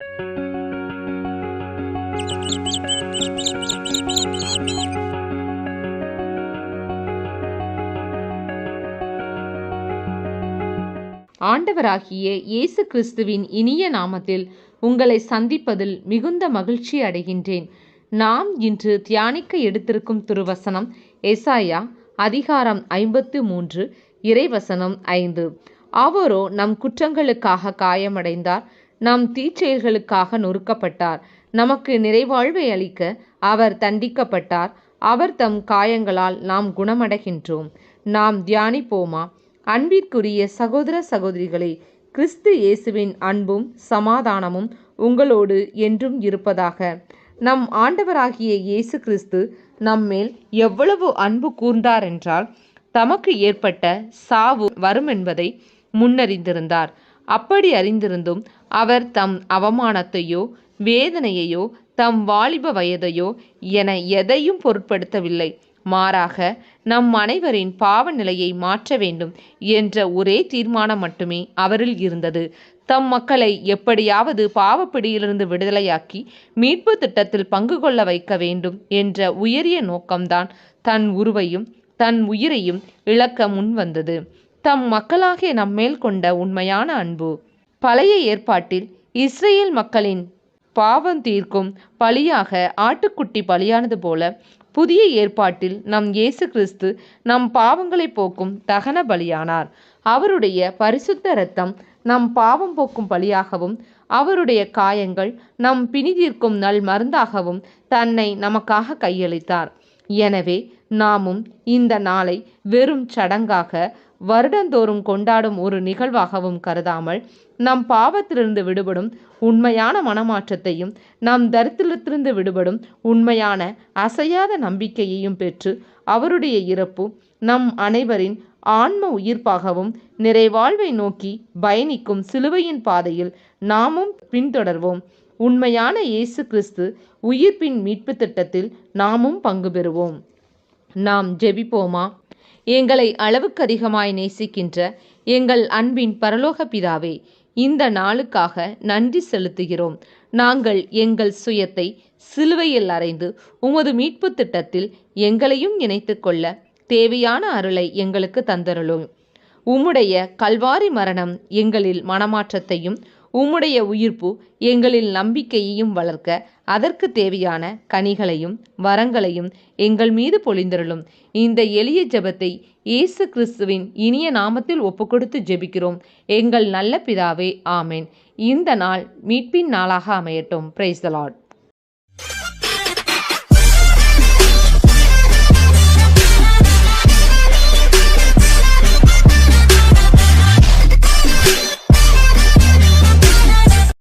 ஆண்டவராகிய இயேசு கிறிஸ்துவின் இனிய நாமத்தில் உங்களை சந்திப்பதில் மிகுந்த மகிழ்ச்சி அடைகின்றேன். நாம் இன்று தியானிக்க எடுத்திருக்கும் திருவசனம் எசாயா அதிகாரம் 53 இறைவசனம் 5. அவரோ நம் குற்றங்களுக்காக காயமடைந்தார், நம் தீச்செயல்களுக்காக நொறுக்கப்பட்டார், நமக்கு நிறைவாழ்வை அளிக்க அவர் தண்டிக்கப்பட்டார், அவர் தம் காயங்களால் நாம் குணமடைகின்றோம். நாம் தியானிப்போமா? அன்பிற்குரிய சகோதர சகோதரிகளே, கிறிஸ்து இயேசுவின் அன்பும் சமாதானமும் உங்களோடு என்றும் இருப்பதாக. நம் ஆண்டவராகிய இயேசு கிறிஸ்து நம்மேல் எவ்வளவு அன்பு கூர்ந்தார் என்றால், தமக்கு ஏற்பட்ட சாவு வரும் என்பதை முன்னறிந்திருந்தார். அப்படி அறிந்திருந்தும் அவர் தம் அவமானத்தையோ வேதனையையோ தம் வாலிப வயதையோ என எதையும் பொருட்படுத்தவில்லை. மாறாக நம் அனைவரின் பாவ நிலையை மாற்ற வேண்டும் என்ற ஒரே தீர்மானம் மட்டுமே அவரில் இருந்தது. தம் மக்களை எப்படியாவது பாவப்பிடியிலிருந்து விடுதலையாக்கி மீட்பு திட்டத்தில் பங்கு கொள்ள வைக்க வேண்டும் என்ற உயரிய நோக்கம்தான் தன் உருவையும் தன் உயிரையும் இழக்க முன்வந்தது. தம் மக்களாகிய நம்மேல் கொண்ட உண்மையான அன்பு. பழைய ஏற்பாட்டில் இஸ்ரேல் மக்களின் பாவம் தீர்க்கும் பலியாக ஆட்டுக்குட்டி பலியானது போல, புதிய ஏற்பாட்டில் நம் இயேசு கிறிஸ்து நம் பாவங்களை போக்கும் தகன பலியானார். அவருடைய பரிசுத்த இரத்தம் நம் பாவம் போக்கும் பலியாகவும், அவருடைய காயங்கள் நம் பிணி தீர்க்கும் நல் மருந்தாகவும் தன்னை நமக்காக கையளித்தார். எனவே நாமும் இந்த நாளை வெறும் சடங்காக, வருடந்தோறும் கொண்டாடும் ஒரு நிகழ்வாகவும் கருதாமல், நம் பாவத்திலிருந்து விடுபடும் உண்மையான மனமாற்றத்தையும், நம் தரித்திரத்திலிருந்து விடுபடும் உண்மையான அசையாத நம்பிக்கையையும் பெற்று, அவருடைய இறப்பு நம் அனைவரின் ஆன்ம உயிர்ப்பாகவும் நிறைவாழ்வை நோக்கி பயணிக்கும் சிலுவையின் பாதையில் நாமும் பின்தொடர்வோம். உண்மையான இயேசு கிறிஸ்து உயிர்ப்பின் மீட்பு திட்டத்தில் நாமும் பங்கு பெறுவோம். நாம் ஜெபிப்போமா? எங்களை அளவுக்கு அதிகமாய் நேசிக்கின்ற எங்கள் அன்பின் பரலோக பிதாவே, இந்த நாளுக்காக நன்றி செலுத்துகிறோம். நாங்கள் எங்கள் சுயத்தை சிலுவையில் அறைந்து உமது மீட்பு திட்டத்தில் எங்களையும் இணைத்து கொள்ள தேவையான அருளை எங்களுக்கு தந்தருளும். உம்முடைய கல்வாரி மரணம் எங்களில் மனமாற்றத்தையும், உம்முடைய உயிர்ப்பு எங்களில் நம்பிக்கையையும் வளர்க்க அதற்கு தேவையான கனிகளையும் வரங்களையும் எங்கள் மீது பொழிந்தருளும். இந்த எளிய ஜெபத்தை இயேசு கிறிஸ்துவின் இனிய நாமத்தில் ஒப்புக்கொடுத்து ஜெபிக்கிறோம் எங்கள் நல்ல பிதாவே, ஆமேன். இந்த நாள் மீட்பின் நாளாக அமையட்டும். Praise the Lord.